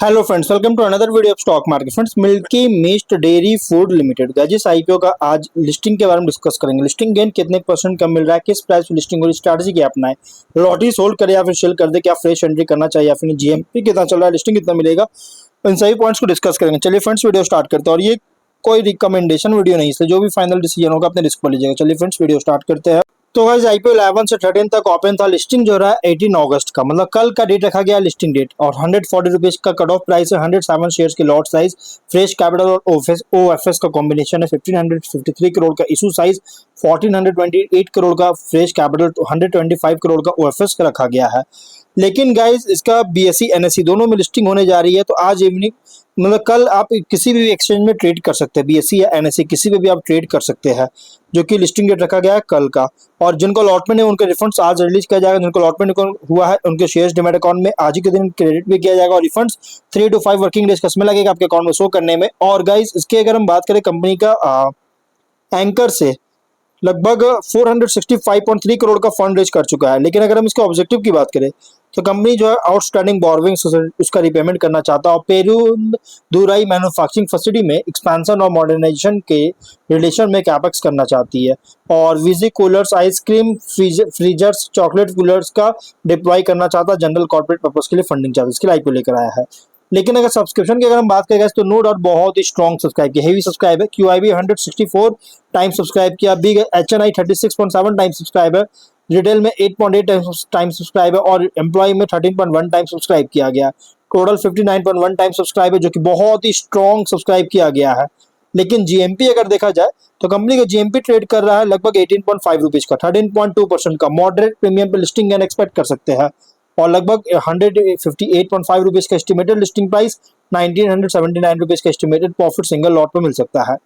Hello friends, welcome to another video of stock market. Friends, Milky Mist dairy food limited का जिस IPO का आज listing के बारे में डिस्कस करेंगे। लिस्टिंग गेन कितने परसेंट कम मिल रहा है, किस प्राइस पे लिस्टिंग हो रही, स्ट्रैटेजी क्या अपनाए, लॉटरी होल्ड करे या फिर सेल कर दे, क्या फ्रेश एंट्री करना चाहिए या फिर जीएमपी कितना चल रहा है, लिस्टिंग कितना मिलेगा, इन सभी पॉइंट्स को डिस्कस करेंगे। चलिए फ्रेंड्स, वीडियो स्टार्ट करते हैं। और ये कोई रिकमेंडेशन वीडियो नहीं, इसलिए जो भी फाइनल डिसीजन होगा अपने रिस्क पर लीजिएगा। चलिए फ्रेंड्स, वीडियो स्टार्ट करते हैं। तो गाइस, आईपीओ 11 से 13 तक ओपन था। लिस्टिंग जो रहा है 18 अगस्त का, मतलब कल का डेट रखा गया लिस्टिंग डेट। और 140 रुपीज का कट ऑफ प्राइस है। 107 शेयर्स की लॉट साइज, फ्रेश कैपिटल और ओएफएस का कॉम्बिनेशन है। 1553 करोड़ का इशू साइज, 1428 करोड़ का फ्रेश कैपिटल, 125 करोड़ का ओएफएस का रखा गया है। लेकिन गाइस, इसका बीएसई एनएसई दोनों में लिस्टिंग होने जा रही है। तो आज इवनिंग, मतलब कल आप किसी भी एक्सचेंज में ट्रेड कर सकते हैं, बीएसई या एनएसई किसी पे भी आप ट्रेड कर सकते हैं, जो कि लिस्टिंग डेट रखा गया है कल का। और जिनको अलॉटमेंट है उनके रिफंड्स आज रिलीज किया जाएगा। जिनको अलॉटमेंट हुआ है उनके शेयर्स डिमेट अकाउंट में आज ही के दिन क्रेडिट भी किया जाएगा। और रिफंड्स 3 to 5 वर्किंग डेज का समय लगेगा आपके अकाउंट में शो करने में। और गाइस, इसके अगर हम बात करें कंपनी का एंकर से लगभग 465.3 करोड़ का फंड रेज कर चुका है। लेकिन अगर हम इसके ऑब्जेक्टिव की बात करें तो कंपनी जो है आउटस्टैंडिंग बोरोविंग्स उसका रिपेमेंट करना चाहता है और पेरूदुराई मैन्युफैक्चरिंग फैसिलिटी में एक्सपेंशन और मॉडर्नाइजेशन के रिलेशन में कैपेक्स करना चाहती है। और visi coolers, ice cream freezers, chocolate coolers का डिप्लॉय करना चाहता है। जनरल कॉर्पोरेट पर्पस के लिए फंडिंग चाहिए, इसके लिए आईपीओ लेकर आया है। लेकिन अगर सब्सक्रिप्शन की अगर हम बात करें तो नो डाउट बहुत ही स्ट्रॉन्ग सब्सक्राइब किया, हेवी सब्सक्राइब है। क्यूआईबी 164 टाइम सब्सक्राइब किया, बिग एचएनआई 36.7 टाइम सब्सक्राइब है, रिटेल में 8.8 टाइम सब्सक्राइब है और एम्प्लॉय में 13.1 टाइम सब्सक्राइब किया गया। टोटल 59.1 टाइम सब्सक्राइब है, जो कि बहुत ही स्ट्रॉन्ग सब्सक्राइब किया गया है। लेकिन जीएमपी अगर देखा जाए तो कंपनी का जीएमपी ट्रेड कर रहा है लगभग 18.5 रुपीज का, 13.2% का मॉडरेट प्रीमियम पे लिस्टिंग गेन एक्सपेक्ट कर सकते हैं। और लगभग 158.5 रुपीज का एस्टिमेटेड लिस्टिंग प्राइस, 1979 रुपीज का एस्टिमेटेड प्रॉफिट सिंगल लॉट पे मिल सकता है।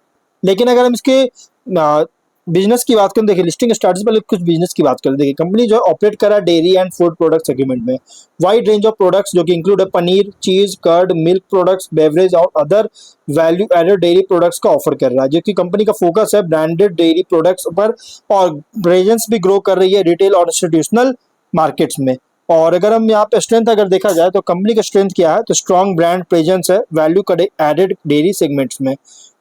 लेकिन अगर हम इसके बिजनेस की बात करें, देखिए लिस्टिंग स्टार्ट से पहले कुछ बिजनेस की बात करें। देखिए कंपनी जो है ऑपरेट कर रहा है dairy and food product segment में। वाइड रेंज ऑफ प्रोडक्ट्स जो कि इंक्लूड है paneer, cheese, curd, milk products, beverage और other value added dairy products का ऑफर कर रहा है, जो कि कंपनी का फोकस है ब्रांडेड डेयरी प्रोडक्ट्स पर। और प्रेजेंस भी ग्रो कर रही है रिटेल और इंस्टीट्यूशनल मार्केट्स में। और अगर हम यहाँ पे स्ट्रेंथ अगर देखा जाए तो कंपनी का स्ट्रेंथ क्या है, तो स्ट्रॉन्ग ब्रांड प्रेजेंस है वैल्यू एडेड डेयरी सेगमेंट्स में।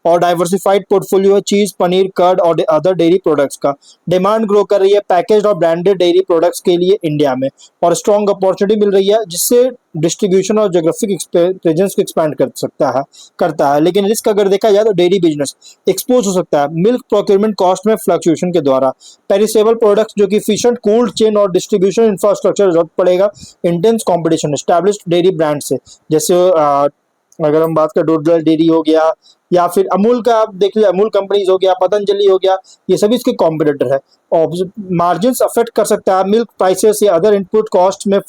और डाइवर्सिफाइड पोर्टफोलियो है चीज, पनीर, कर्ड और अदर डेयरी प्रोडक्ट्स का। डिमांड ग्रो कर रही है पैकेज्ड और ब्रांडेड डेयरी प्रोडक्ट्स के लिए इंडिया में। और स्ट्रॉन्ग अपॉर्चुनिटी मिल रही है जिससे डिस्ट्रीब्यूशन और जोग्राफिक प्रेजेंस को एक्सपैंड करता है। लेकिन रिस्क अगर देखा जाए तो डेयरी बिजनेस एक्सपोज हो सकता है मिल्क प्रोक्योरमेंट कॉस्ट में फ्लक्चुएशन के द्वारा। पेरिसेबल प्रोडक्ट्स जो कि एफिशिएंट कोल्ड चेन और डिस्ट्रीब्यूशन इंफ्रास्ट्रक्चर जरूरत पड़ेगा। Intense competition established dairy brand से, जैसे अगर हम बात करें डोडल डेयरी हो गया या फिर अमूल का आप देख लीजिए, अमूल कंपनीज हो गया, पतंजलि हो गया, ये सभी इसके कॉम्पिटिटर है। और मार्जिन अफेक्ट कर सकता है मिल्क प्राइसेस या अदर इनपुट कॉस्ट में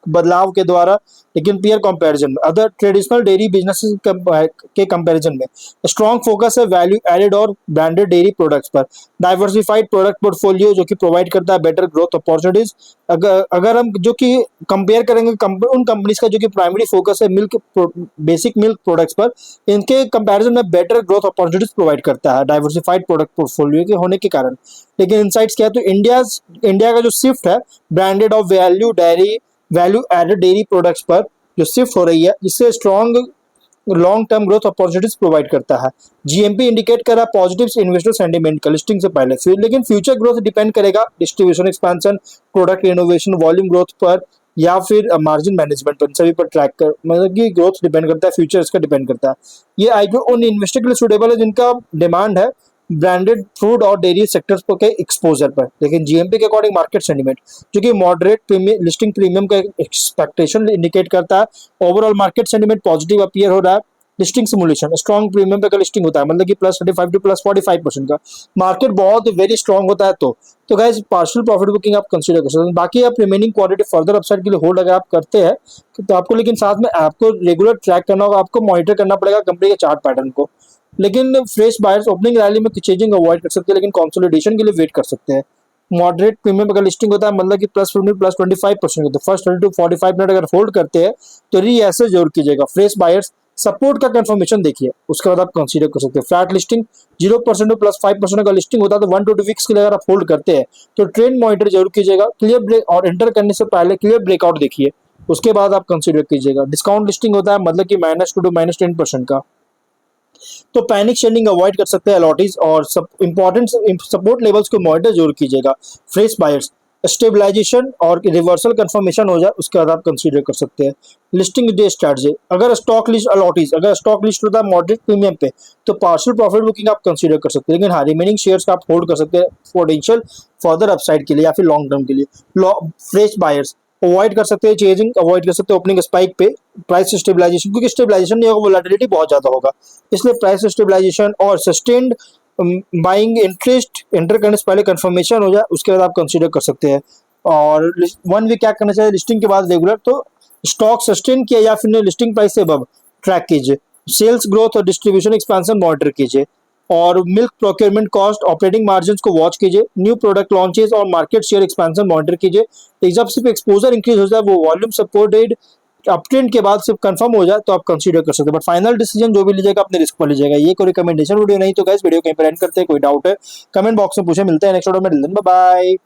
बदलाव के द्वारा। लेकिन पीयर कंपैरिजन में अदर ट्रेडिशनल डेयरी बिजनेसेस के कंपैरिजन में स्ट्रॉन्ग फोकस है वैल्यू एडेड और ब्रांडेड डेयरी प्रोडक्ट्स पर। डाइवर्सिफाइड प्रोडक्ट पोर्टफोलियो जो कि प्रोवाइड करता है बेटर ग्रोथ अपॉर्चुनिटीज। अगर हम जो कि कंपेयर करेंगे उन कंपनीज का जो कि प्राइमरी फोकस है मिल्क बेसिक मिल्क प्रोडक्ट्स पर, इनके कंपैरिजन में बेटर ग्रोथ अपॉर्चुनिटीज प्रोवाइड करता है डाइवर्सिफाइड प्रोडक्ट पोर्टफोलियो के होने के कारण। लेकिन इनसाइट्स क्या है, तो इंडिया का जो शिफ्ट है ब्रांडेड और वैल्यू एडेड डेयरी प्रोडक्ट्स पर जो शिफ्ट हो रही है, जिससे strong long term growth opportunities provide करता है। जीएमपी इंडिकेट कर रहा है पॉजिटिव इन्वेस्टर सेंटीमेंट का लिस्टिंग से पहले। लेकिन फ्यूचर ग्रोथ डिपेंड करेगा distribution expansion, product innovation, volume growth पर या फिर मार्जिन मैनेजमेंट पर, सभी पर ट्रैक कर, मतलब कि ग्रोथ डिपेंड करता है, फ्यूचर इसका डिपेंड करता है। ये आईपीओ उन इन्वेस्टर के लिए सूटेबल है जिनका डिमांड है ब्रांडेड फूड और डेयरी सेक्टर्स के एक्सपोजर पर। लेकिन जीएमपी के अकॉर्डिंग मार्केट सेंटीमेंट जो कि मॉडरेट प्रीमियम लिस्टिंग प्रीमियम का एक्सपेक्टेशन इंडिकेट करता है। Overall market sentiment positive appear हो रहा है। लिस्टिंग सिमुलेशन स्ट्रॉन्ग प्रीमियम पे का लिस्टिंग होता है, मतलब कि +35 to +45% का। मार्केट बहुत वेरी स्ट्रॉन्ग होता है तो गाइस पार्शियल प्रॉफिट बुकिंग आप कंसीडर कर सकते हैं। बाकी आप रिमेनिंग क्वांटिटी फर्दर अपसाइड के लिए होल्ड अगर आप करते हैं तो आपको, लेकिन साथ में आपको रेगुलर ट्रैक करना होगा, आपको मॉनिटर करना पड़ेगा कंपनी के चार्ट पैटर्न को। लेकिन फ्रेश बायर्स ओपनिंग रैली में चेंजिंग अवॉइड कर सकते हैं, लेकिन कंसोलिडेशन के लिए वेट कर सकते हैं। मॉडरेट प्रीमियम अगर लिस्टिंग होता है, मतलब कि +15 +25% होता है, फर्स्ट 30 to 45 मिनट अगर होल्ड करते हैं तो रीएसेस जरूर कीजिएगा। फ्रेश बायर्स सपोर्ट का कंफर्मेशन देखिए, उसके बाद आप कंसीडर कर सकते हैं। फ्लैट लिस्टिंग 0% to +5% का लिस्टिंग होता है तो 1 to 2 वीक्स के लिए अगर आप होल्ड करते हैं तो ट्रेंड मॉनिटर जरूर कीजिएगा। क्लियर ब्रेक और एंटर करने से पहले क्लियर ब्रेकआउट देखिए, उसके बाद आप कंसीडर कीजिएगा। डिस्काउंट लिस्टिंग होता है मतलब कि -2 to -10% का, तो पैनिक सेलिंग अवॉइड कर सकते हैं अलॉटीज, और सब इंपॉर्टेंट सपोर्ट लेवल्स को मॉनिटर जरूर कीजिएगा। फ्रेश बायर्स स्टेबलाइजेशन और रिवर्सल कंफर्मेशन हो जाए उसके बाद आप कंसीडर कर सकते हैं। लिस्टिंग डे स्ट्रैटेजी, अगर स्टॉक लिस्ट अलॉटीज अगर स्टॉक लिस्ट होता है मॉडरेट प्रीमियम पे तो पार्शियल प्रॉफिट बुकिंग आप कंसीडर कर सकते हैं, लेकिन हाँ रिमेनिंग शेयर्स का आप होल्ड कर सकते हैं पोटेंशियल फर्दर अपसाइड के लिए या फिर लॉन्ग टर्म के लिए। फ्रेश बायर्स अवॉइड कर सकते हैं, चेजिंग अवॉइड कर सकते हैं ओपनिंग स्पाइक पे, प्राइस स्टेबलाइजेशन, क्योंकि स्टेबलाइजेशन नहीं होगा वोलेटिलिटी बहुत ज्यादा होगा, इसलिए प्राइस स्टेबलाइजेशन और सस्टेन्ड बाइंग इंटरेस्ट एंटर करने से पहले कंफर्मेशन हो जाए उसके बाद आप कंसीडर कर सकते हैं। और 1 वीक क्या करना चाहिए लिस्टिंग के बाद रेगुलर, तो स्टॉक सस्टेन किया या फिर लिस्टिंग प्राइस से अब ट्रैक कीजिए। सेल्स ग्रोथ और डिस्ट्रीब्यूशन एक्सपेंशन मॉनिटर कीजिए, और milk procurement cost operating margin को वॉच कीजिए। न्यू प्रोडक्ट लॉन्चेस और मार्केट शेयर एक्सपेंशन मॉनिटर कीजिए। जब सिर्फ एक्सपोजर इंक्रीज हो जाए, वो वॉल्यूम सपोर्टेड अपट्रेंड के बाद सिर्फ कंफर्म हो जाए तो आप कंसीडर कर सकते हैं, बट फाइनल डिसीजन जो भी लीजिएगा अपने रिस्क पर लीजिएगा। ये कोई रिकमेंडेशन वीडियो नहीं, तो गाइस वीडियो कहीं पर एंड करते हैं। कोई डाउट है कमेंट बॉक्स में पूछे। मिलते हैं नेक्स्ट वीडियो में, बाय बाय।